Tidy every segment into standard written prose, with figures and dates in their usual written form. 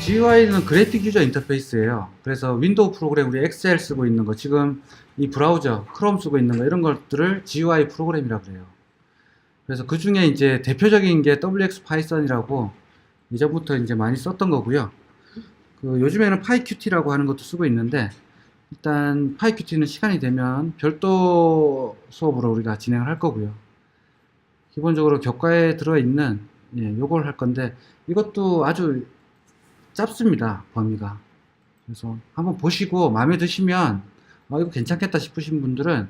GUI는 그래픽 유저 인터페이스예요. 그래서 윈도우 프로그램, 우리 엑셀 쓰고 있는 거, 지금 이 브라우저, 크롬 쓰고 있는 거, 이런 것들을 GUI 프로그램이라고 그래요. 그래서 그 중에 이제 대표적인 게 WX 파이썬이라고 이전부터 이제 많이 썼던 거고요. 그 요즘에는 파이큐티라고 하는 것도 쓰고 있는데, 일단 파이큐티는 시간이 되면 별도 수업으로 우리가 진행을 할 거고요. 기본적으로 교과에 들어있는 요걸 할 건데, 이것도 아주 짧습니다, 범위가. 그래서 한번 보시고 마음에 드시면 이거 괜찮겠다 싶으신 분들은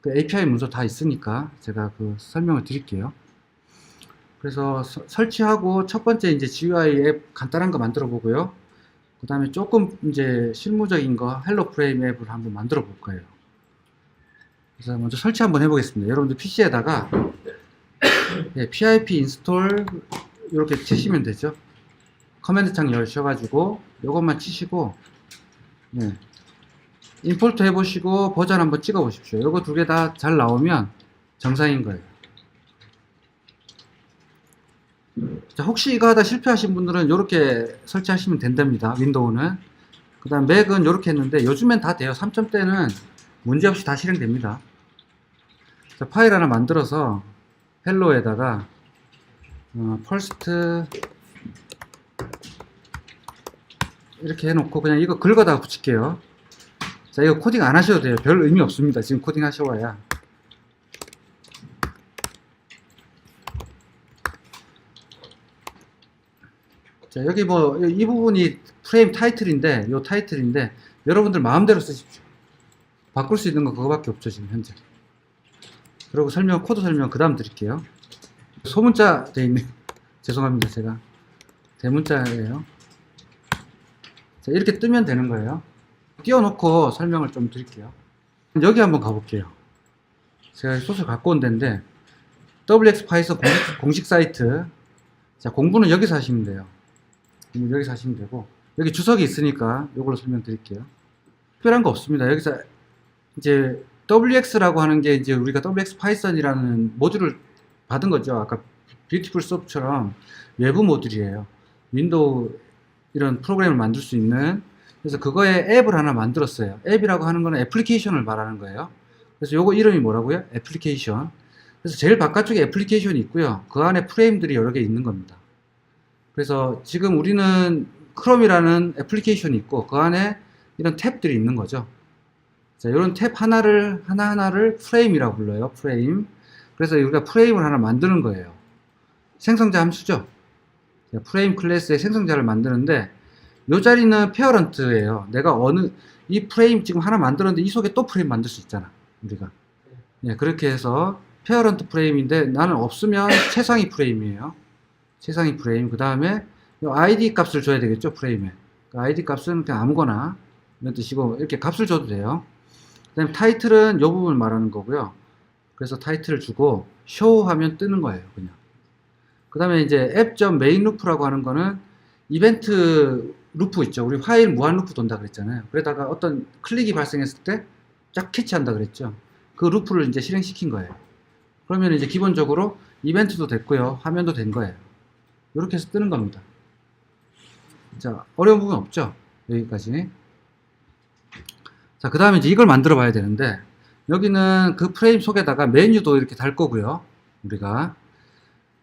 그 API 문서 다 있으니까 제가 그 설명을 드릴게요. 그래서 설치하고 첫 번째 이제 GUI 앱 간단한 거 만들어 보고요. 그 다음에 조금 이제 실무적인 거 헬로 프레임 앱을 한번 만들어 볼 거예요. 그래서 먼저 설치 한번 해보겠습니다. 여러분들 PC에다가 pip 인스톨 이렇게 치시면 되죠. 커맨드 창 열셔가지고 요것만 치시고 임포트 해보시고 버전 한번 찍어 보십시오. 요거 두 개 다 잘 나오면 정상인 거예요. 자, 혹시 이거 하다 실패하신 분들은 이렇게 설치하시면 된답니다. 윈도우는. 그 다음 맥은 이렇게 했는데 요즘엔 다 돼요. 3점대는 문제없이 다 실행됩니다. 자, 파일 하나 만들어서 헬로에다가 퍼스트 이렇게 해놓고 그냥 이거 긁어다가 붙일게요. 자, 이거 코딩 안 하셔도 돼요. 별 의미 없습니다. 지금 코딩 하셔봐야. 자, 여기 뭐 이 부분이 프레임 타이틀인데, 요 타이틀인데 여러분들 마음대로 쓰십시오. 바꿀 수 있는 거 그거밖에 없죠, 지금 현재. 그리고 설명, 코드 설명 그 다음 드릴게요. 소문자 돼 있네. 죄송합니다, 제가. 대문자예요. 자, 이렇게 뜨면 되는 거예요. 띄워놓고 설명을 좀 드릴게요. 여기 한번 가볼게요. 제가 소스를 갖고 온 데인데, WX 파이썬 공식 사이트. 자, 공부는 여기서 하시면 돼요. 여기서 하시면 되고, 여기 주석이 있으니까 이걸로 설명드릴게요. 특별한 거 없습니다. 여기서 이제 WX라고 하는 게 이제 우리가 WX 파이썬이라는 모듈을 받은 거죠. 아까 뷰티풀 수업처럼 외부 모듈이에요. 윈도우 이런 프로그램을 만들 수 있는. 그래서 그거에 앱을 하나 만들었어요. 앱이라고 하는 거는 애플리케이션을 말하는 거예요. 그래서 요거 이름이 뭐라고요? 애플리케이션. 그래서 제일 바깥쪽에 애플리케이션이 있고요. 그 안에 프레임들이 여러 개 있는 겁니다. 그래서 지금 우리는 크롬이라는 애플리케이션이 있고 그 안에 이런 탭들이 있는 거죠. 자, 이런 탭 하나하나를 프레임이라고 불러요. 프레임. 그래서 우리가 프레임을 하나 만드는 거예요. 생성자 함수죠. 프레임 클래스의 생성자를 만드는데 이 자리는 페어런트예요. 내가 이 프레임 지금 하나 만들었는데 이 속에 또 프레임 만들 수 있잖아, 우리가. 그렇게 해서 페어런트 프레임인데 나는 없으면 최상위 프레임이에요. 최상위 프레임. 그 다음에 id 값을 줘야 되겠죠, 프레임에. id 값은 그냥 아무거나 이런 뜻이고 이렇게 값을 줘도 돼요. 그 다음에 타이틀은 이 부분을 말하는 거고요. 그래서 타이틀을 주고 show 하면 뜨는 거예요, 그냥. 그 다음에 이제 app.mainloop라고 하는 거는 이벤트 루프 있죠. 우리 화일 무한 루프 돈다 그랬잖아요. 그러다가 어떤 클릭이 발생했을 때 쫙 캐치한다 그랬죠. 그 루프를 이제 실행시킨 거예요. 그러면 이제 기본적으로 이벤트도 됐고요. 화면도 된 거예요. 이렇게 해서 뜨는 겁니다. 자, 어려운 부분 없죠? 여기까지. 자, 그 다음에 이제 이걸 만들어 봐야 되는데, 여기는 그 프레임 속에다가 메뉴도 이렇게 달 거고요. 우리가.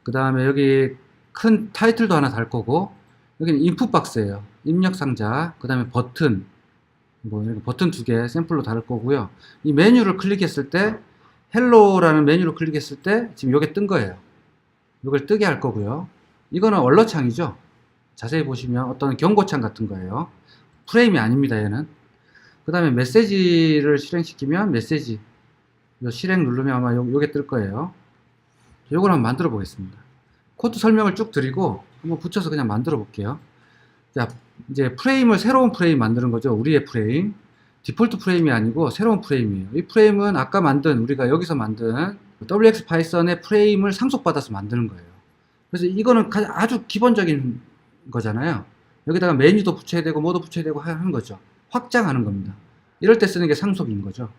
그 다음에 여기 큰 타이틀도 하나 달 거고, 여기는 인풋 박스예요. 입력 상자. 그 다음에 버튼. 뭐, 이렇게 버튼 두 개 샘플로 다를 거고요. 이 메뉴를 클릭했을 때, 헬로라는 메뉴를 클릭했을 때, 지금 요게 뜬 거예요. 이걸 뜨게 할 거고요. 이거는 얼러창이죠. 자세히 보시면 어떤 경고창 같은 거예요. 프레임이 아닙니다, 얘는. 그 다음에 메시지를 실행시키면 메시지. 요 실행 누르면 아마 요게 뜰 거예요. 요걸 한번 만들어 보겠습니다. 코드 설명을 쭉 드리고 한번 붙여서 그냥 만들어 볼게요. 자, 이제 프레임을 새로운 프레임 만드는 거죠. 우리의 프레임. 디폴트 프레임이 아니고 새로운 프레임이에요. 이 프레임은 아까 만든, 우리가 여기서 만든 WX 파이썬의 프레임을 상속받아서 만드는 거예요. 그래서 이거는 아주 기본적인 거잖아요. 여기다가 메뉴도 붙여야 되고 뭐도 붙여야 되고 하는 거죠. 확장하는 겁니다. 이럴 때 쓰는 게 상속인 거죠.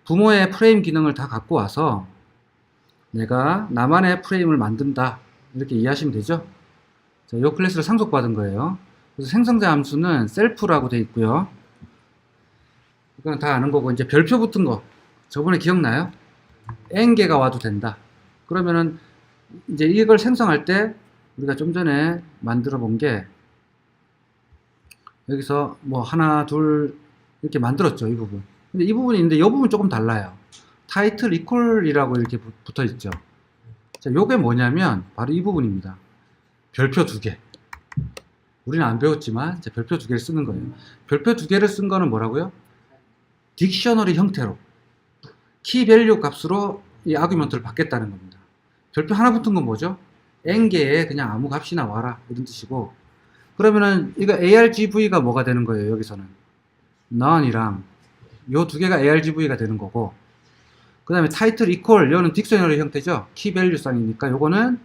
부모의 프레임 기능을 다 갖고 와서 내가 나만의 프레임을 만든다, 이렇게 이해하시면 되죠. 자, 이 클래스를 상속받은 거예요. 그래서 생성자 함수는 셀프라고 되어 있고요. 이건 다 아는 거고, 이제 별표 붙은 거. 저번에 기억나요? n개가 와도 된다. 그러면은 이제 이걸 생성할 때 우리가 좀 전에 만들어 본 게 여기서 뭐 하나, 둘 이렇게 만들었죠. 이 부분. 근데 이 부분이 있는데 이 부분 조금 달라요. 타이틀 이퀄이라고 이렇게 붙어 있죠. 자, 요게 뭐냐면 바로 이 부분입니다. 별표 두 개. 우리는 안 배웠지만 이제 별표 두 개를 쓰는 거예요. 별표 두 개를 쓴 거는 뭐라고요? 딕셔너리 형태로 키 밸류 값으로 이 아규먼트를 받겠다는 겁니다. 별표 하나 붙은 건 뭐죠? n개에 그냥 아무 값이나 와라 이런 뜻이고, 그러면은 이거 argv가 뭐가 되는 거예요? 여기서는 none이랑 요 두 개가 argv가 되는 거고, 그 다음에 타이틀 이퀄 요는 딕셔너리 형태죠. 키 밸류 쌍이니까 요거는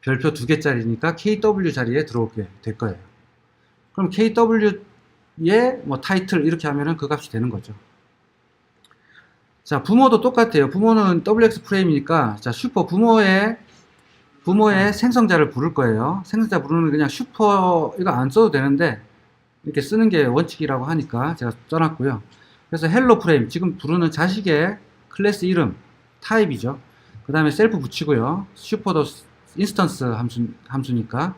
별표 두 개짜리니까 kw 자리에 들어오게 될 거예요. 그럼 kw에 뭐 타이틀 이렇게 하면은 그 값이 되는 거죠. 자, 부모도 똑같아요. 부모는 wx 프레임이니까, 자, 슈퍼 부모의 생성자를 부를 거예요. 생성자 부르는 그냥 슈퍼 이거 안 써도 되는데 이렇게 쓰는 게 원칙이라고 하니까 제가 써놨고요. 그래서 헬로 프레임 지금 부르는 자식의 클래스 이름 타입이죠. 그 다음에 셀프 붙이고요. 슈퍼도 인스턴스 함수니까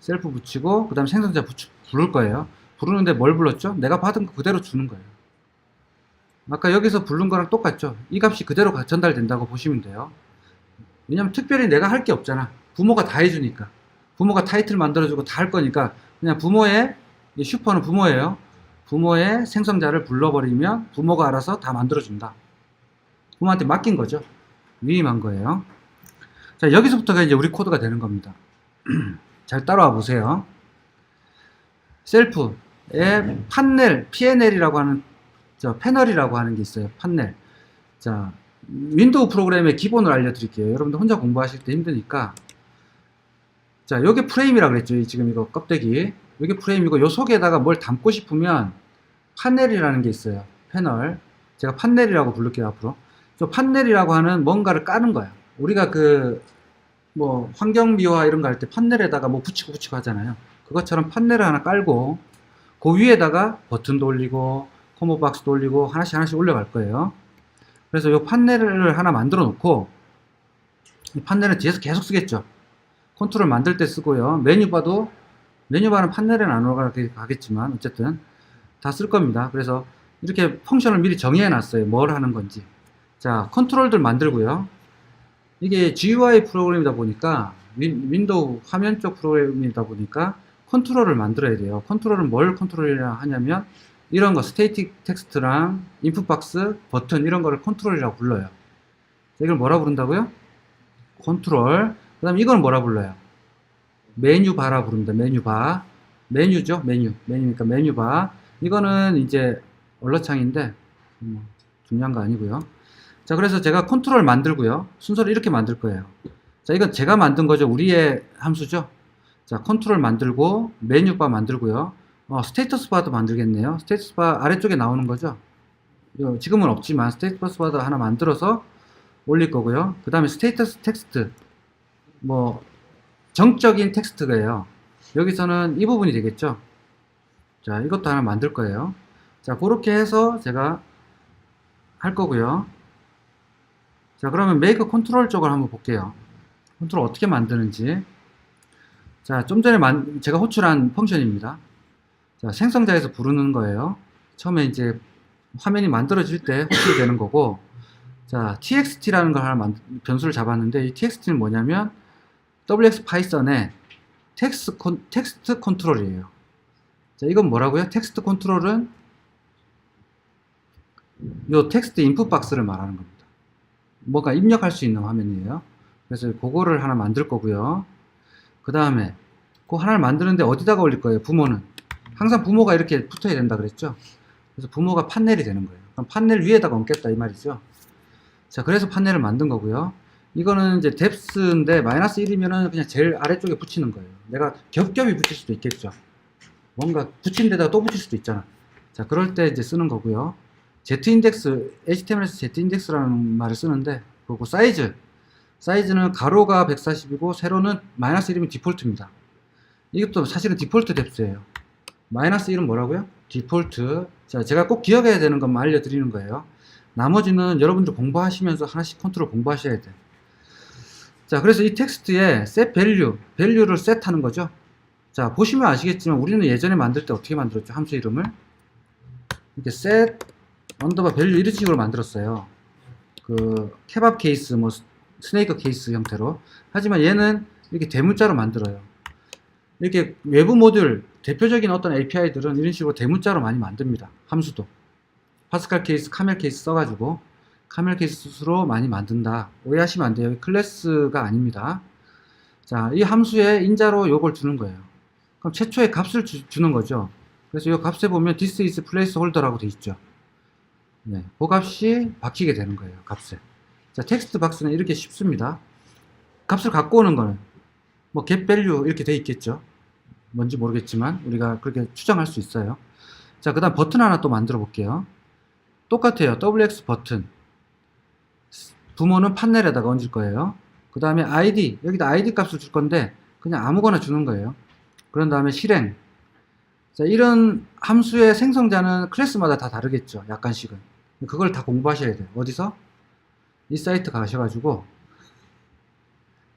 셀프 붙이고, 그 다음에 생성자 부를 거예요. 부르는데 뭘 불렀죠? 내가 받은 거 그대로 주는 거예요. 아까 여기서 부른 거랑 똑같죠. 이 값이 그대로 전달된다고 보시면 돼요. 왜냐면 특별히 내가 할 게 없잖아. 부모가 다 해주니까. 부모가 타이틀 만들어주고 다 할 거니까 그냥 부모의, 슈퍼는 부모예요. 부모의 생성자를 불러버리면 부모가 알아서 다 만들어준다. 부모한테 맡긴 거죠. 위임한 거예요. 자, 여기서부터가 이제 우리 코드가 되는 겁니다. 잘 따라와 보세요. 셀프에 판넬, PNL이라고 하는 패널이라고 하는 게 있어요. 판넬. 자, 윈도우 프로그램의 기본을 알려드릴게요. 여러분들 혼자 공부하실 때 힘드니까. 자, 요게 프레임이라고 그랬죠. 지금 이거 껍데기. 요게 프레임이고, 요 속에다가 뭘 담고 싶으면 판넬이라는 게 있어요. 패널. 제가 판넬이라고 부를게요, 앞으로. 저 판넬이라고 하는 뭔가를 까는 거야. 우리가 뭐 환경미화 이런 거 할 때 판넬에다가 뭐 붙이고 하잖아요. 그것처럼 판넬을 하나 깔고 그 위에다가 버튼도 올리고 콤보 박스도 올리고 하나씩 올려갈 거예요. 그래서 이 판넬을 하나 만들어 놓고, 이 판넬은 뒤에서 계속 쓰겠죠. 컨트롤 만들 때 쓰고요. 메뉴바는 판넬에는 안 올라가겠지만 어쨌든 다 쓸 겁니다. 그래서 이렇게 펑션을 미리 정의해 놨어요. 뭘 하는 건지. 자, 컨트롤들 만들고요. 이게 GUI 프로그램이다 보니까 윈도우 화면 쪽 프로그램이다 보니까 컨트롤을 만들어야 돼요. 컨트롤은 뭘 컨트롤이라 하냐면 이런 거 스태틱 텍스트랑 인풋 박스, 버튼 이런 거를 컨트롤이라고 불러요. 이걸 뭐라 부른다고요? 컨트롤. 그 다음에 이건 뭐라 불러요? 메뉴바라 부릅니다. 메뉴바. 메뉴죠. 메뉴니까 메뉴바. 이거는 이제 언어창인데 중요한 거 아니고요. 자, 그래서 제가 컨트롤 만들고요. 순서를 이렇게 만들 거예요. 자, 이건 제가 만든 거죠. 우리의 함수죠. 자, 컨트롤 만들고 메뉴바 만들고요. 스테이터스 바도 만들겠네요. 스테이터스 바 아래쪽에 나오는 거죠. 지금은 없지만 스테이터스 바도 하나 만들어서 올릴 거고요. 그 다음에 스테이터스 텍스트, 뭐 정적인 텍스트가요. 여기서는 이 부분이 되겠죠. 자, 이것도 하나 만들 거예요. 자, 그렇게 해서 제가 할 거고요. 자, 그러면 메이크 컨트롤 쪽을 한번 볼게요. 컨트롤 어떻게 만드는지. 자, 좀 전에 제가 호출한 펑션입니다. 자, 생성자에서 부르는 거예요. 처음에 이제 화면이 만들어질 때 호출이 되는 거고, 자, txt라는 걸 하나 변수를 잡았는데, 이 txt는 뭐냐면 wx 파이썬의 텍스트 컨트롤이에요. 자, 이건 뭐라고요? 텍스트 컨트롤은 요 텍스트 인풋 박스를 말하는 겁니다. 뭐가 입력할 수 있는 화면이에요. 그래서 그거를 하나 만들 거고요. 그 다음에 그 하나를 만드는데 어디다가 올릴 거예요? 부모는 항상 부모가 이렇게 붙어야 된다 그랬죠. 그래서 부모가 판넬이 되는 거예요. 그럼 판넬 위에다가 얹겠다 이 말이죠. 자, 그래서 판넬을 만든 거고요. 이거는 이제 뎁스인데 마이너스 1이면은 그냥 제일 아래쪽에 붙이는 거예요. 내가 겹겹이 붙일 수도 있겠죠. 뭔가 붙인 데다가 또 붙일 수도 있잖아. 자, 그럴 때 이제 쓰는 거고요. z인덱스, HTML에서 z인덱스라는 말을 쓰는데, 그리고 사이즈는 가로가 140이고 세로는 마이너스 1이면 디폴트입니다. 이것도 사실은 디폴트 뎁스예요. 마이너스 1은 뭐라고요? 디폴트. 자, 제가 꼭 기억해야 되는 것만 알려드리는 거예요. 나머지는 여러분들 공부하시면서 하나씩 컨트롤 공부하셔야 돼. 자, 그래서 이 텍스트에 set value, value를 set하는 거죠. 자, 보시면 아시겠지만 우리는 예전에 만들 때 어떻게 만들었죠? 함수 이름을 이렇게 set 언더바 value 이런 식으로 만들었어요. 그 케밥 케이스, 뭐 스네이크 케이스 형태로. 하지만 얘는 이렇게 대문자로 만들어요. 이렇게 외부 모듈, 대표적인 어떤 API들은 이런 식으로 대문자로 많이 만듭니다. 함수도. 파스칼 케이스, 카멜 케이스 써가지고 카멜 케이스로 많이 만든다. 오해하시면 안 돼요. 클래스가 아닙니다. 자, 이 함수에 인자로 요걸 주는 거예요. 그럼 최초의 값을 주는 거죠. 그래서 이 값에 보면 this is placeholder라고 돼 있죠. 네, 그 값이 박히게 되는 거예요. 값에. 자, 텍스트 박스는 이렇게 쉽습니다. 값을 갖고 오는 거는 뭐 get value 이렇게 돼 있겠죠. 뭔지 모르겠지만 우리가 그렇게 추정할 수 있어요. 자, 그 다음 버튼 하나 또 만들어 볼게요. 똑같아요. WX 버튼. 부모는 판넬에다가 얹을 거예요. 그 다음에 ID, 여기다 ID 값을 줄 건데 그냥 아무거나 주는 거예요. 그런 다음에 실행. 자, 이런 함수의 생성자는 클래스마다 다 다르겠죠. 약간씩은. 그걸 다 공부하셔야 돼요. 어디서? 이 사이트 가셔가지고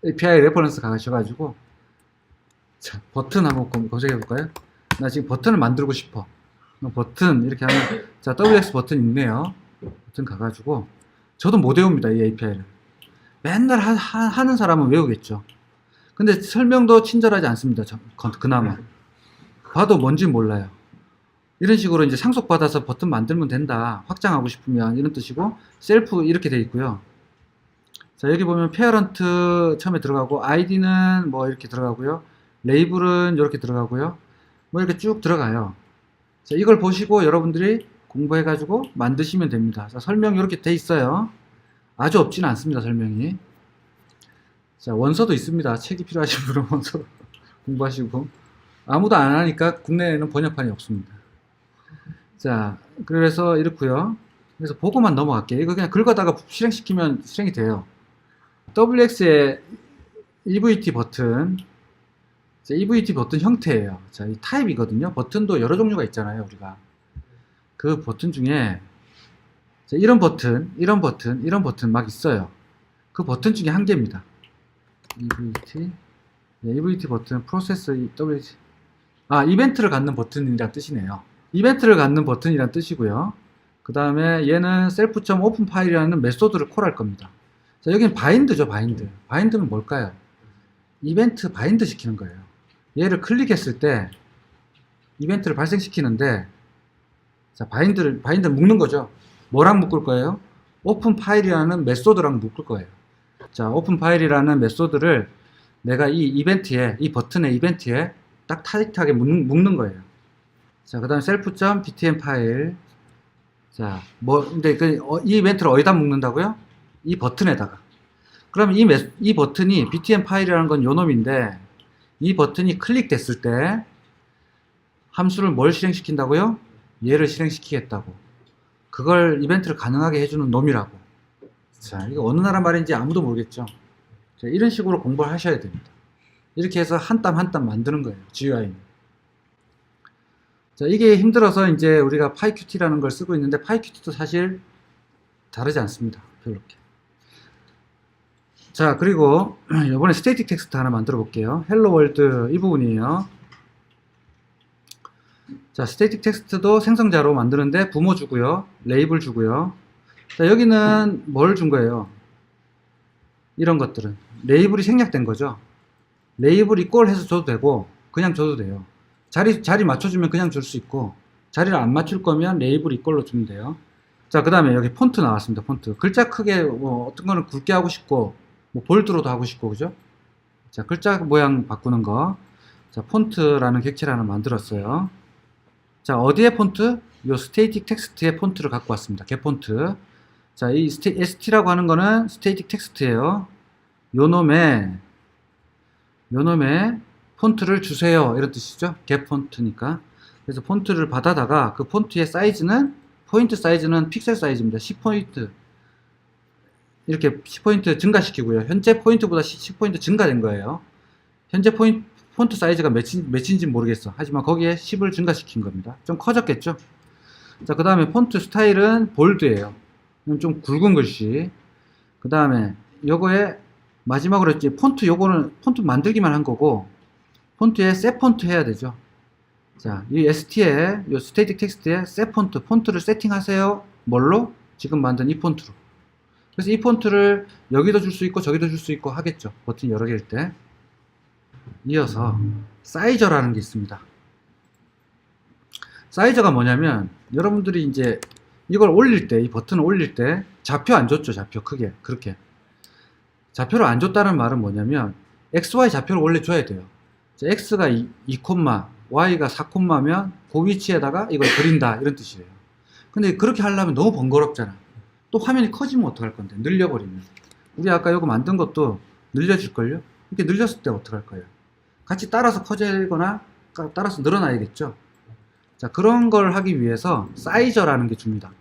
API 레퍼런스 가셔가지고 자, 버튼 한번 검색해 볼까요? 나 지금 버튼을 만들고 싶어. 버튼 이렇게 하면 자, WX 버튼 있네요. 버튼 가가지고 저도 못 외웁니다. 이 API를 맨날 하는 사람은 외우겠죠. 근데 설명도 친절하지 않습니다. 그나마 봐도 뭔지 몰라요. 이런 식으로 이제 상속받아서 버튼 만들면 된다. 확장하고 싶으면 이런 뜻이고 셀프 이렇게 돼 있고요. 자, 여기 보면 페어런트 처음에 들어가고 아이디는 뭐 이렇게 들어가고요. 레이블은 이렇게 들어가고요. 뭐 이렇게 쭉 들어가요. 자, 이걸 보시고 여러분들이 공부해 가지고 만드시면 됩니다. 자, 설명 이렇게 돼 있어요. 아주 없지는 않습니다. 설명이. 자, 원서도 있습니다. 책이 필요하신 분은 원서 공부하시고 아무도 안 하니까 국내에는 번역판이 없습니다. 자, 그래서 이렇고요. 그래서 보고만 넘어갈게요. 이거 그냥 긁어다가 실행시키면 실행이 돼요. WX의 EVT 버튼. 자, EVT 버튼 형태예요. 자, 이 타입이거든요. 버튼도 여러 종류가 있잖아요, 우리가. 그 버튼 중에 자, 이런 버튼, 이런 버튼, 이런 버튼 막 있어요. 그 버튼 중에 한 개입니다. EVT, 네, EVT 버튼, 프로세서 WT. 아, 이벤트를 갖는 버튼이란 뜻이네요. 이벤트를 갖는 버튼이란 뜻이고요. 그 다음에 얘는 self.open 파일이라는 메소드를 콜할 겁니다. 자, 여기는 바인드죠, 바인드. 바인드는 뭘까요? 이벤트 바인드 시키는 거예요. 얘를 클릭했을 때 이벤트를 발생시키는데 자, 바인드를 묶는 거죠. 뭐랑 묶을 거예요? 오픈 파일이라는 메소드랑 묶을 거예요. 자, 오픈 파일이라는 메소드를 내가 이 이벤트에, 이 버튼의 이벤트에 딱 타이트하게 묶는 거예요. 자, 그 다음에 self.btn 파일. 자, 근데 이 이벤트를 어디다 묶는다고요? 이 버튼에다가. 그럼 이 버튼이 btn 파일이라는 건 요 놈인데, 이 버튼이 클릭됐을 때, 함수를 뭘 실행시킨다고요? 얘를 실행시키겠다고. 그걸 이벤트를 가능하게 해주는 놈이라고. 자, 이거 어느 나라 말인지 아무도 모르겠죠. 자, 이런 식으로 공부를 하셔야 됩니다. 이렇게 해서 한 땀 한 땀 만드는 거예요. GUI는. 자, 이게 힘들어서 이제 우리가 PyQt라는 걸 쓰고 있는데 PyQt도 사실 다르지 않습니다. 별로. 자, 그리고 이번에 스태틱 텍스트 하나 만들어 볼게요. 헬로 월드 이 부분이에요. 자, 스태틱 텍스트도 생성자로 만드는데 부모 주고요. 레이블 주고요. 자, 여기는 뭘 준 거예요? 이런 것들은 레이블이 생략된 거죠. 레이블 이꼴 해서 줘도 되고 그냥 줘도 돼요. 자리 맞춰주면 그냥 줄 수 있고 자리를 안 맞출 거면 레이블 이꼴로 주면 돼요. 자, 그 다음에 여기 폰트 나왔습니다. 폰트. 글자 크게 뭐 어떤 거는 굵게 하고 싶고 뭐 볼드로도 하고 싶고 그죠? 자, 글자 모양 바꾸는 거. 자, 폰트라는 객체를 하나 만들었어요. 자, 어디에 폰트? 요 스테이틱 텍스트의 폰트를 갖고 왔습니다. get폰트. 자, 이 st라고 하는 거는 스테이틱 텍스트예요. 요 놈의 폰트를 주세요. 이런 뜻이죠. get폰트니까. 그래서 폰트를 받아다가 그 폰트의 사이즈는 포인트 사이즈는 픽셀 사이즈입니다. 10포인트. 이렇게 10포인트 증가시키고요. 현재 포인트보다 10포인트 증가된 거예요. 현재 폰트 사이즈가 몇인지 모르겠어. 하지만 거기에 10을 증가시킨 겁니다. 좀 커졌겠죠? 자, 그 다음에 폰트 스타일은 볼드예요. 좀 굵은 글씨. 그 다음에 요거에 마지막으로 이제 폰트, 요거는 폰트 만들기만 한 거고, 폰트에 셋 폰트 해야 되죠. 자, 이 ST에, 요 스태틱 텍스트에 셋 폰트, 폰트를 세팅하세요. 뭘로? 지금 만든 이 폰트로. 그래서 이 폰트를 여기도 줄 수 있고 저기도 줄 수 있고 하겠죠. 버튼 여러 개일 때. 이어서 사이저라는 게 있습니다. 사이저가 뭐냐면 여러분들이 이제 이걸 올릴 때, 이 버튼을 올릴 때 좌표 안 줬죠. 좌표 크게 그렇게 좌표를 안 줬다는 말은 뭐냐면 XY 좌표를 원래 줘야 돼요. 자, X가 2, Y가 4면 그 위치에다가 이걸 그린다 이런 뜻이에요. 근데 그렇게 하려면 너무 번거롭잖아. 또 화면이 커지면 어떡할 건데, 늘려버리면. 우리 아까 이거 만든 것도 늘려질걸요? 이렇게 늘렸을 때 어떡할 거예요? 같이 따라서 커지거나 따라서 늘어나야겠죠. 자, 그런 걸 하기 위해서 사이저라는 게 줍니다.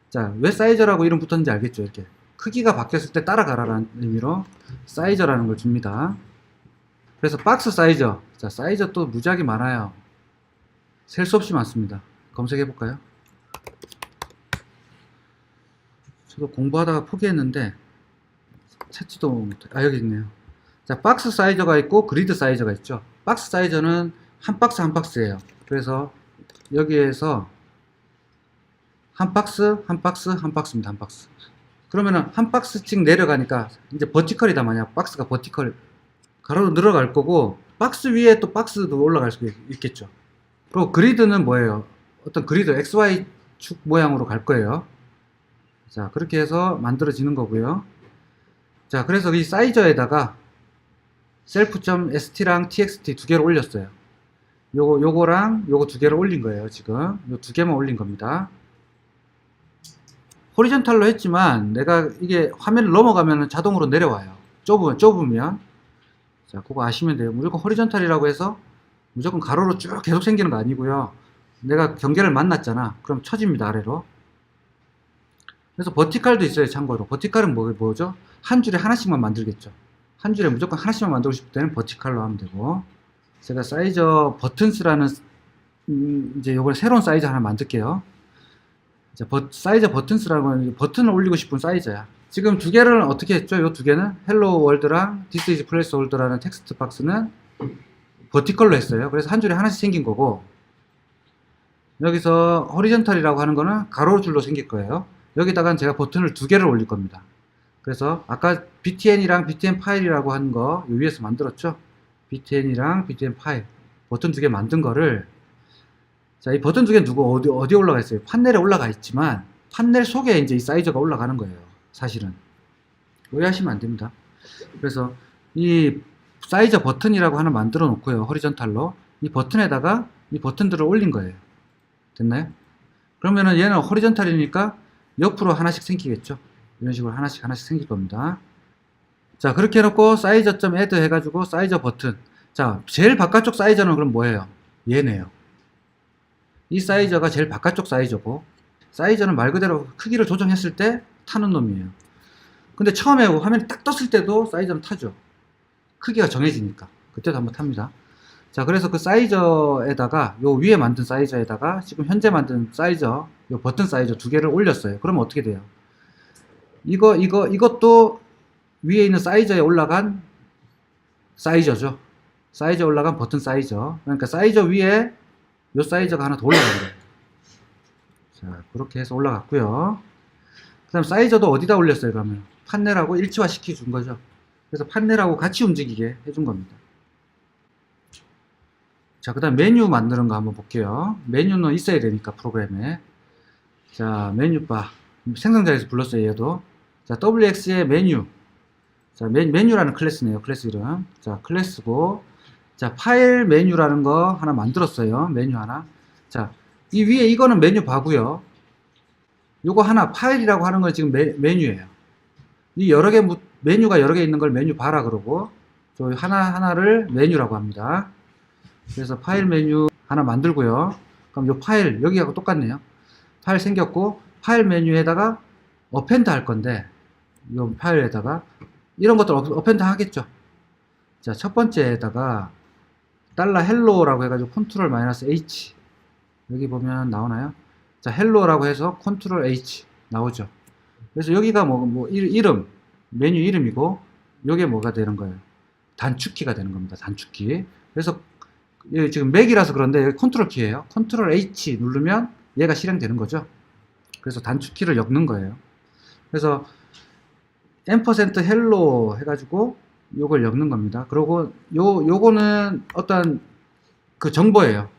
자, 왜 사이저라고 이름 붙었는지 알겠죠? 이렇게 크기가 바뀌었을 때 따라가라는 의미로 사이저라는 걸 줍니다. 그래서 박스 사이저. 자, 사이저 또 무지하게 많아요. 셀 수 없이 많습니다. 검색해 볼까요? 저도 공부하다가 포기했는데 찾지도 못해. 아, 여기 있네요. 자, 박스 사이저가 있고 그리드 사이저가 있죠. 박스 사이저는 한 박스 한 박스예요. 그래서 여기에서 한 박스 한 박스 한 박스입니다. 한 박스. 그러면은 한 박스씩 내려가니까 이제 버티컬이다. 만약 박스가 버티컬 가로로 늘어갈 거고, 박스 위에 또 박스도 올라갈 수 있겠죠. 그리고 그리드는 뭐예요? 어떤 그리드 XY 축 모양으로 갈 거예요. 자, 그렇게 해서 만들어지는 거고요. 자, 그래서 이 사이저에다가 self.st랑 txt 두 개를 올렸어요. 요거랑 요거 두 개를 올린 거예요. 지금 요 두 개만 올린 겁니다. 호리전탈로 했지만 내가 이게 화면을 넘어가면 자동으로 내려와요. 좁으면. 자, 그거 아시면 돼요. 무조건 호리전탈이라고 해서 무조건 가로로 쭉 계속 생기는 거 아니고요. 내가 경계를 만났잖아. 그럼 쳐집니다. 아래로. 그래서 버티칼도 있어요. 참고로 버티칼은 뭐죠? 한 줄에 하나씩만 만들겠죠. 한 줄에 무조건 하나씩만 만들고 싶을 때는 버티칼로 하면 되고, 제가 사이저 버튼스라는 이제 요번에 새로운 사이저 하나 만들게요. 자, 사이저 버튼스라고 버튼을 올리고 싶은 사이저야. 지금 두 개를 어떻게 했죠? 요 두 개는 헬로 월드랑 디스 이즈 플레이스 홀더라는 텍스트 박스는 버티컬로 했어요. 그래서 한 줄에 하나씩 생긴 거고, 여기서 호리전탈이라고 하는 거는 가로줄로 생길 거예요. 여기다가 제가 버튼을 두 개를 올릴 겁니다. 그래서 아까 btn이랑 btn 파일이라고 한 거 위에서 만들었죠. btn이랑 btn 파일 버튼 두 개 만든 거를, 자, 이 버튼 두 개는 어디에 올라가 있어요? 판넬에 올라가 있지만 판넬 속에 이제 이 사이저가 올라가는 거예요. 사실은 오해하시면 안 됩니다. 그래서 이 사이저 버튼이라고 하나 만들어 놓고요. 호리전탈로 이 버튼에다가 이 버튼들을 올린 거예요. 됐나요? 그러면은 얘는 호리전탈이니까 옆으로 하나씩 생기겠죠. 이런 식으로 하나씩 생길 겁니다. 자, 그렇게 해놓고 사이저.add 해가지고 사이저 버튼. 자, 제일 바깥쪽 사이저는 그럼 뭐예요? 얘네요. 이 사이저가 제일 바깥쪽 사이저고, 사이저는 말 그대로 크기를 조정했을 때 타는 놈이에요. 근데 처음에 화면이 딱 떴을 때도 사이저는 타죠. 크기가 정해지니까. 그때도 한번 탑니다. 자, 그래서 그 사이저에다가 요 위에 만든 사이저에다가 지금 현재 만든 사이저, 요 버튼 사이저 두 개를 올렸어요. 그러면 어떻게 돼요? 이것도 위에 있는 사이저에 올라간 사이저죠. 사이저에 올라간 버튼 사이저. 그러니까 사이저 위에 요 사이저가 하나 더 올라간 거예요. 자, 그렇게 해서 올라갔고요. 그 다음 사이저도 어디다 올렸어요? 그러면 판넬하고 일치화 시켜준 거죠. 그래서 판넬하고 같이 움직이게 해준 겁니다. 자, 그 다음 메뉴 만드는 거 한번 볼게요. 메뉴는 있어야 되니까 프로그램에. 자, 메뉴바 생성자에서 불렀어요. 얘도. 자, WX의 메뉴. 자, 메뉴라는 클래스네요. 클래스 이름. 자, 클래스고, 자, 파일 메뉴라는 거 하나 만들었어요. 메뉴 하나. 자, 이 위에 이거는 메뉴 바고요. 요거 하나 파일이라고 하는 건 지금 메뉴예요. 이 여러 개 메뉴가 여러 개 있는 걸 메뉴 바라 그러고, 저 하나를 메뉴라고 합니다. 그래서 파일 메뉴 하나 만들고요. 그럼 요 파일 여기하고 똑같네요. 파일 생겼고, 파일 메뉴에다가 어펜드 할 건데, 요 파일에다가 이런 것들 어펜드 하겠죠. 자, 첫 번째에다가 달러 헬로라고 해가지고 컨트롤 마이너스 H 여기 보면 나오나요? 자, 헬로라고 해서 컨트롤 H 나오죠. 그래서 여기가 뭐 이름, 메뉴 이름이고, 요게 뭐가 되는 거예요? 단축키가 되는 겁니다. 단축키. 그래서 여기 지금 맥이라서 그런데 여기 컨트롤 키예요. 컨트롤 H 누르면 얘가 실행되는 거죠. 그래서 단축키를 엮는 거예요. 그래서 앰퍼센트 헬로 해가지고 요걸 엮는 겁니다. 그리고 요거는 어떤 그 정보예요.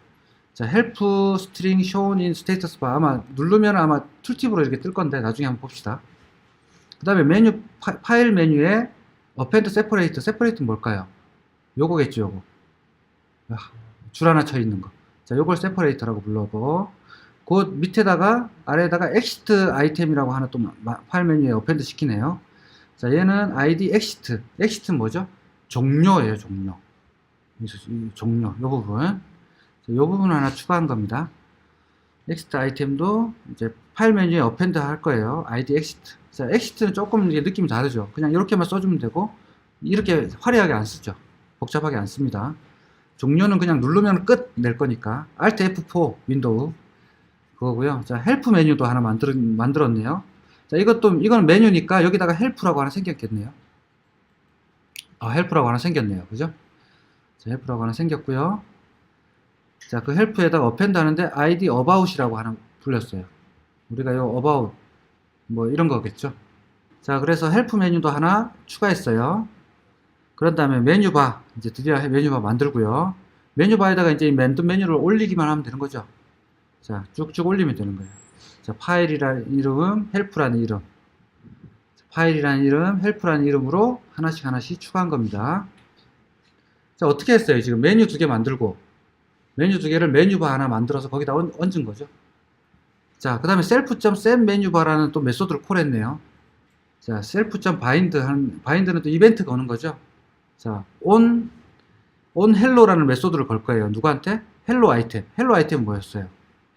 자, help string shown in status bar 아마 누르면 아마 툴팁으로 이렇게 뜰 건데 나중에 한번 봅시다. 그 다음에 메뉴 파일 메뉴에 append separate 뭘까요? 요거겠죠, 요거. 줄 하나 쳐 있는 거. 자, 요걸 separate라고 불러고, 그 밑에다가 아래에다가 exit 아이템이라고 하나 또 파일 메뉴에 append 시키네요. 자, 얘는 id exit는 뭐죠? 종료예요, 종료. 종료, 요 부분. 요 부분 하나 추가한 겁니다. exit 아이템도 이제 파일 메뉴에 append 할 거예요. id exit. 자, exit는 조금 이게 느낌이 다르죠. 그냥 이렇게만 써주면 되고, 이렇게 화려하게 안 쓰죠. 복잡하게 안 씁니다. 종료는 그냥 누르면 끝 낼 거니까. Alt F4 윈도우 그거고요. 자, 헬프 메뉴도 하나 만들었네요. 자, 이건 메뉴니까 여기다가 헬프라고 하나 생겼겠네요. 헬프라고 하나 생겼네요. 그죠? 자, 헬프라고 하나 생겼고요. 자, 그 헬프에다가 append 하는데 id about이라고 하나 불렸어요. 우리가 요 about 뭐 이런 거겠죠. 자, 그래서 헬프 메뉴도 하나 추가했어요. 그런 다음에 메뉴바, 이제 드디어 메뉴바 만들고요. 메뉴바에다가 이제 만든 메뉴를 올리기만 하면 되는 거죠. 자, 쭉쭉 올리면 되는 거예요. 자, 파일이라는 이름, 헬프라는 이름. 파일이라는 이름, 헬프라는 이름으로 하나씩 추가한 겁니다. 자, 어떻게 했어요? 지금 메뉴 2개 만들고, 메뉴 2개를 메뉴바 하나 만들어서 거기다 얹은 거죠. 자, 그 다음에 self.set 메뉴바라는 또 메소드를 콜했네요. 자, self.bind, 또 이벤트 거는 거죠. 자, on hello라는 메소드를 걸 거예요. 누구한테? hello 아이템. hello 아이템은 뭐였어요?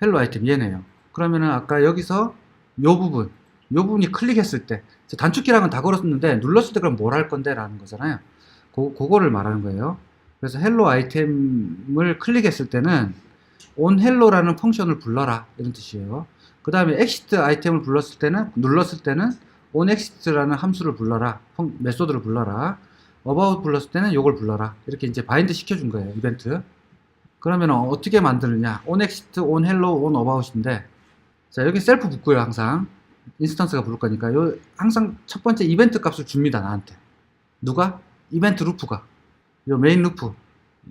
hello 아이템 얘네요. 그러면은 아까 여기서 요 부분이 클릭했을 때, 단축키랑은 다 걸었는데 눌렀을 때 그럼 뭘 할 건데 라는 거잖아요. 그거를 말하는 거예요. 그래서 hello 아이템을 클릭했을 때는 on hello라는 펑션을 불러라 이런 뜻이에요. 그 다음에 exit 아이템을 눌렀을 때는 on exit라는 함수를 불러라, 메소드를 불러라. about 불렀을 때는 요걸 불러라. 이렇게 이제 바인드 시켜준 거예요, 이벤트. 그러면 어떻게 만드느냐? on exit, on hello, on about인데, 자, 여기 셀프 붙고요, 항상. 인스턴스가 부를 거니까. 항상 첫 번째 이벤트 값을 줍니다, 나한테. 누가? 이벤트 루프가. 요 메인 루프.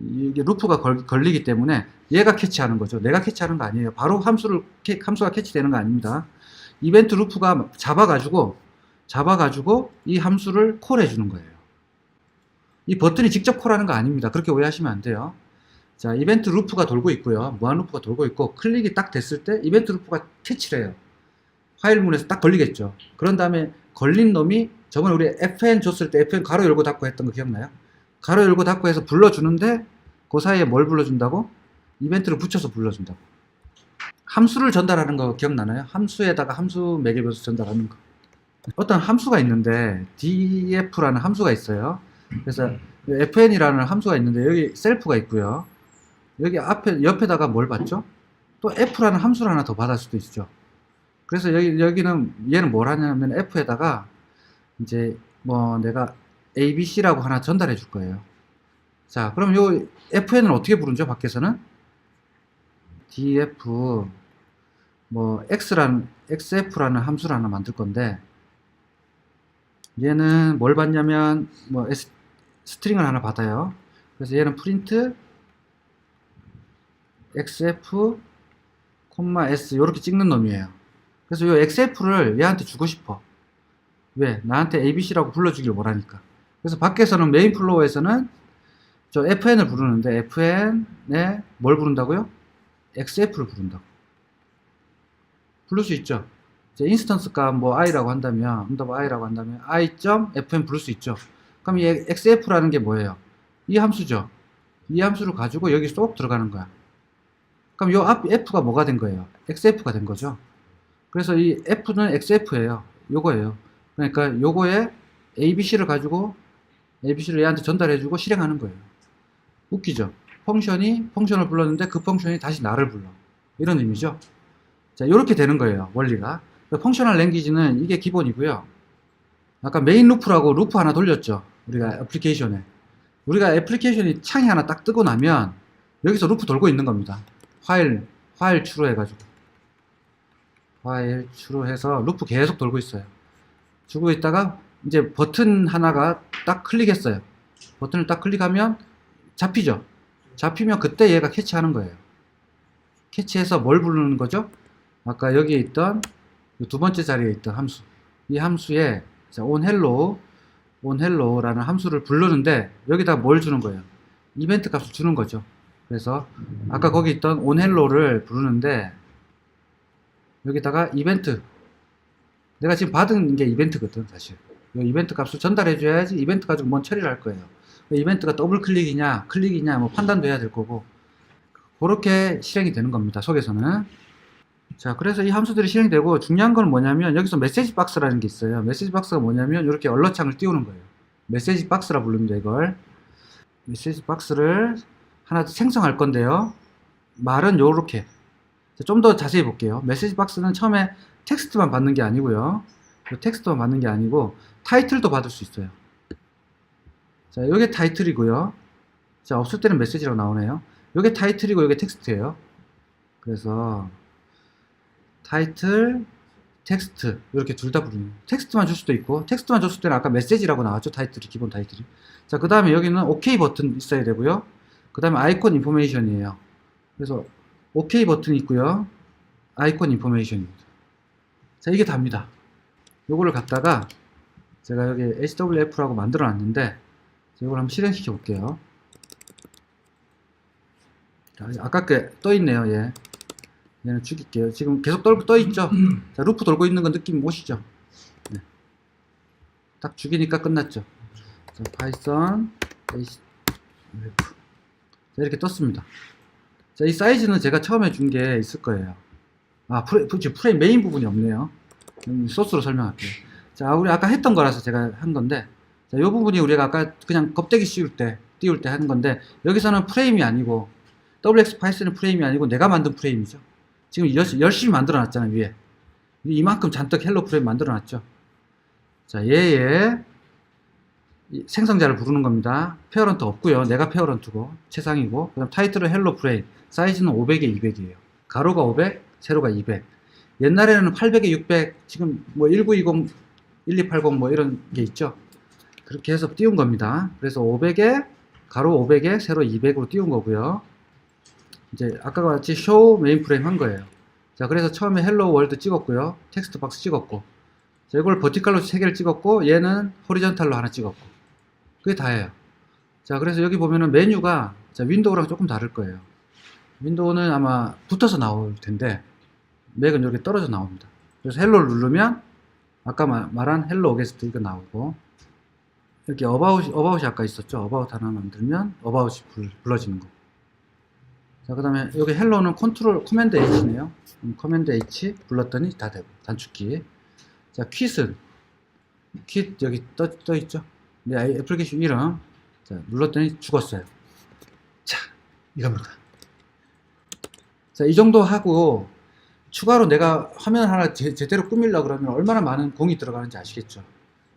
이게 루프가 걸리기 때문에 얘가 캐치하는 거죠. 내가 캐치하는 거 아니에요. 바로 함수가 캐치되는 거 아닙니다. 이벤트 루프가 잡아가지고 이 함수를 콜해 주는 거예요. 이 버튼이 직접 콜하는 거 아닙니다. 그렇게 오해하시면 안 돼요. 자, 이벤트 루프가 돌고 있고요. 무한 루프가 돌고 있고, 클릭이 딱 됐을 때 이벤트 루프가 캐치를 해요. 파일문에서 딱 걸리겠죠. 그런 다음에 걸린 놈이 저번에 우리 fn 줬을 때 fn 가로 열고 닫고 했던 거 기억나요? 가로 열고 닫고 해서 불러주는데 그 사이에 뭘 불러준다고? 이벤트를 붙여서 불러준다고. 함수를 전달하는 거 기억나나요? 함수에다가 함수 매개변수 전달하는 거. 어떤 함수가 있는데 df라는 함수가 있어요. 그래서 fn이라는 함수가 있는데 여기 셀프가 있고요. 여기 옆에다가 뭘 받죠? 또 f라는 함수를 하나 더 받을 수도 있죠. 그래서 얘는 뭘 하냐면 f에다가 이제 뭐 내가 abc라고 하나 전달해 줄 거예요. 자, 그럼 요 fn을 어떻게 부르죠? 밖에서는 df 뭐 xf라는 함수를 하나 만들 건데, 얘는 뭘 받냐면 뭐 스트링을 하나 받아요. 그래서 얘는 print xf, s 이렇게 찍는 놈이에요. 그래서 이 xf를 얘한테 주고 싶어. 왜? 나한테 abc라고 불러주길 원하니까. 그래서 밖에서는 메인 플로어에서는 저 fn을 부르는데 fn에 뭘 부른다고요? xf를 부른다고. 부를 수 있죠. 인스턴스 값 뭐 i라고 한다면 i.fn 부를 수 있죠. 그럼 이 xf라는 게 뭐예요? 이 함수죠. 이 함수를 가지고 여기 쏙 들어가는 거야. 그럼 요 앞 f가 뭐가 된 거예요? xf가 된 거죠. 그래서 이 f는 xf예요. 요거예요. 그러니까 요거에 abc를 가지고 abc를 얘한테 전달해주고 실행하는 거예요. 웃기죠? 펑션을 불렀는데 그 펑션이 다시 나를 불러. 이런 의미죠. 자, 이렇게 되는 거예요, 원리가. 펑셔널 랭귀지는 이게 기본이고요. 아까 메인 루프라고 루프 하나 돌렸죠. 우리가 애플리케이션에. 우리가 애플리케이션이 창이 하나 딱 뜨고 나면 여기서 루프 돌고 있는 겁니다. 파일 추로해가지고. 파일 추로해서 루프 계속 돌고 있어요. 주고 있다가 이제 버튼 하나가 딱 클릭했어요. 버튼을 딱 클릭하면 잡히죠. 잡히면 그때 얘가 캐치하는 거예요. 캐치해서 뭘 부르는 거죠? 아까 여기에 있던 두 번째 자리에 있던 함수. 이 함수에 onHello라는 함수를 부르는데 여기다 뭘 주는 거예요? 이벤트 값을 주는 거죠. 그래서 아까 거기 있던 onHello를 부르는데 여기다가 이벤트, 내가 지금 받은 게 이벤트거든 사실. 이 이벤트 값을 전달해 줘야지 이벤트 가지고 뭔 처리를 할 거예요. 이벤트가 더블 클릭이냐 클릭이냐 뭐 판단도 해야 될 거고, 그렇게 실행이 되는 겁니다, 속에서는. 자, 그래서 이 함수들이 실행되고 중요한 건 뭐냐면 여기서 메시지 박스라는 게 있어요. 메시지 박스가 뭐냐면 이렇게 언러창을 띄우는 거예요. 메시지 박스라 부릅니다, 이걸. 메시지 박스를 하나 생성할 건데요. 말은 요렇게. 좀 더 자세히 볼게요. 메시지 박스는 처음에 텍스트만 받는 게 아니고요. 텍스트만 받는 게 아니고 타이틀도 받을 수 있어요. 자, 요게 타이틀이고요. 자, 없을 때는 메시지라고 나오네요. 요게 타이틀이고 요게 텍스트예요. 그래서 타이틀, 텍스트 이렇게 둘 다 부르는. 텍스트만 줄 수도 있고, 텍스트만 줬을 때는 아까 메시지라고 나왔죠. 타이틀이, 기본 타이틀이. 자, 그 다음에 여기는 OK 버튼 있어야 되고요. 그 다음에 아이콘 인포메이션이에요. 그래서 OK 버튼이 있고요. 아이콘 인포메이션입니다. 자, 이게 답니다. 요거를 갖다가 제가 여기 HWF라고 만들어 놨는데 이걸 한번 실행시켜 볼게요. 자, 아깝게 떠 있네요. 얘. 얘는 죽일게요. 지금 계속 떠 있죠? 자, 루프 돌고 있는 건 느낌 오시죠? 네. 딱 죽이니까 끝났죠. 자, 파이썬 HWF. 자, 이렇게 떴습니다. 자, 이 사이즈는 제가 처음에 준 게 있을 거예요. 아, 프레임 메인 부분이 없네요. 소스로 설명할게요. 자, 우리 아까 했던 거라서 제가 한 건데, 자, 이 부분이 우리가 아까 그냥 껍데기 띄울 때 하는 건데, 여기서는 프레임이 아니고, WX 파이썬의 프레임이 아니고 내가 만든 프레임이죠. 지금 열심히 만들어 놨잖아요, 위에. 이만큼 잔뜩 헬로 프레임 만들어 놨죠. 자, 얘의 생성자를 부르는 겁니다. 페어런트 없고요. 내가 페어런트고, 최상이고, 그 다음 타이틀은 헬로 프레임. 사이즈는 500에 200이에요. 가로가 500, 세로가 200. 옛날에는 800에 600, 지금 뭐 1920, 1280 뭐 이런 게 있죠. 그렇게 해서 띄운 겁니다. 그래서 500에, 가로 500에, 세로 200으로 띄운 거고요. 이제 아까와 같이 show 메인 프레임 한 거예요. 자, 그래서 처음에 헬로 월드 찍었고요. 텍스트 박스 찍었고. 자, 이걸 버티칼로 3개를 찍었고, 얘는 호리전탈로 하나 찍었고. 그게 다예요. 자, 그래서 여기 보면은 메뉴가, 자, 윈도우랑 조금 다를 거예요. 윈도우는 아마 붙어서 나올 텐데, 맥은 이렇게 떨어져 나옵니다. 그래서 헬로를 누르면, 아까 말한 헬로 오게스트 이거 나오고, 이렇게 어바웃이 아까 있었죠. 어바웃 하나 만들면, 어바웃이 불러지는 거. 자, 그 다음에 여기 헬로는 커맨드 H네요. 커맨드 H 불렀더니 다 되고, 단축키. 자, 퀴즈 여기 떠 있죠. 내 애플리케이션 이름. 자, 눌렀더니 죽었어요. 자, 이겁니다. 자, 이 정도 하고 추가로 내가 화면 하나 제대로 꾸밀려고 그러면 얼마나 많은 공이 들어가는지 아시겠죠.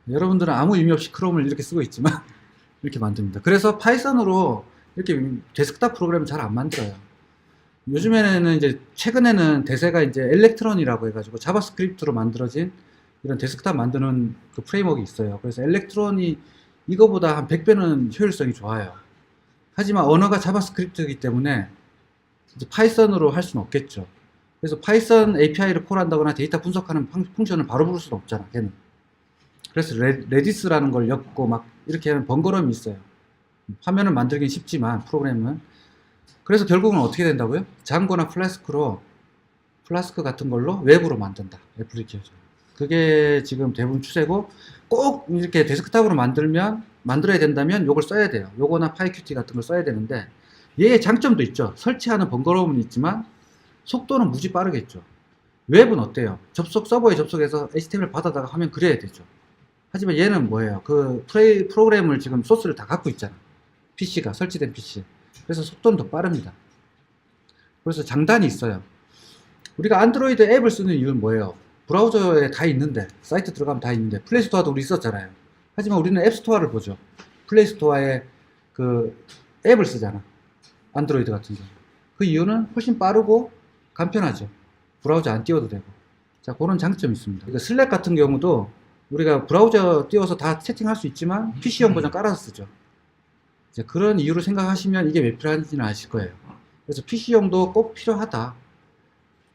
여러분들은 아무 의미 없이 크롬을 이렇게 쓰고 있지만 이렇게 만듭니다. 그래서 파이썬으로 이렇게 데스크탑 프로그램을 잘 안 만들어요. 요즘에는 이제 최근에는 대세가 이제 엘렉트론이라고 해가지고 자바스크립트로 만들어진 이런 데스크탑 만드는 그 프레임워크가 있어요. 그래서 엘렉트론이 이거보다 한 100배는 효율성이 좋아요. 하지만 언어가 자바스크립트이기 때문에 이제 파이썬으로 할 수는 없겠죠. 그래서 파이썬 API를 콜한다거나 데이터 분석하는 펑션을 바로 부를 수는 없잖아, 걔는. 그래서 레디스라는 걸 엮고 막 이렇게 하는 번거로움이 있어요. 화면을 만들긴 쉽지만 프로그램은. 그래서 결국은 어떻게 된다고요? 장고나 플라스크 같은 걸로 웹으로 만든다, 애플리케이션. 그게 지금 대부분 추세고, 꼭 이렇게 데스크탑으로 만들어야 된다면 요걸 써야 돼요. 요거나 파이큐티 같은 걸 써야 되는데, 얘의 장점도 있죠. 설치하는 번거로움은 있지만 속도는 무지 빠르겠죠. 웹은 어때요? 서버에 접속해서 HTML 받아다가 화면 그려야 되죠. 하지만 얘는 뭐예요? 그 프로그램을 지금 소스를 다 갖고 있잖아. PC가 설치된 PC. 그래서 속도는 더 빠릅니다. 그래서 장단이 있어요. 우리가 안드로이드 앱을 쓰는 이유는 뭐예요? 브라우저에 다 있는데, 사이트 들어가면 다 있는데, 플레이스토어도 우리 있었잖아요. 하지만 우리는 앱스토어를 보죠. 플레이스토어에 그 앱을 쓰잖아. 안드로이드 같은 경우. 그 이유는 훨씬 빠르고 간편하죠. 브라우저 안 띄워도 되고. 자, 그런 장점이 있습니다. 그러니까 슬랙 같은 경우도 우리가 브라우저 띄워서 다 채팅할 수 있지만 PC용 버전 깔아서 쓰죠. 이제 그런 이유로 생각하시면 이게 왜 필요한지는 아실 거예요. 그래서 PC용도 꼭 필요하다.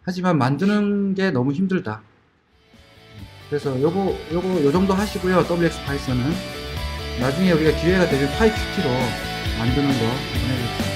하지만 만드는 게 너무 힘들다. 그래서 요 정도 하시고요. WX 파이썬은 나중에 우리가 기회가 되면 파이큐티로 만드는 거 보내드릴게요.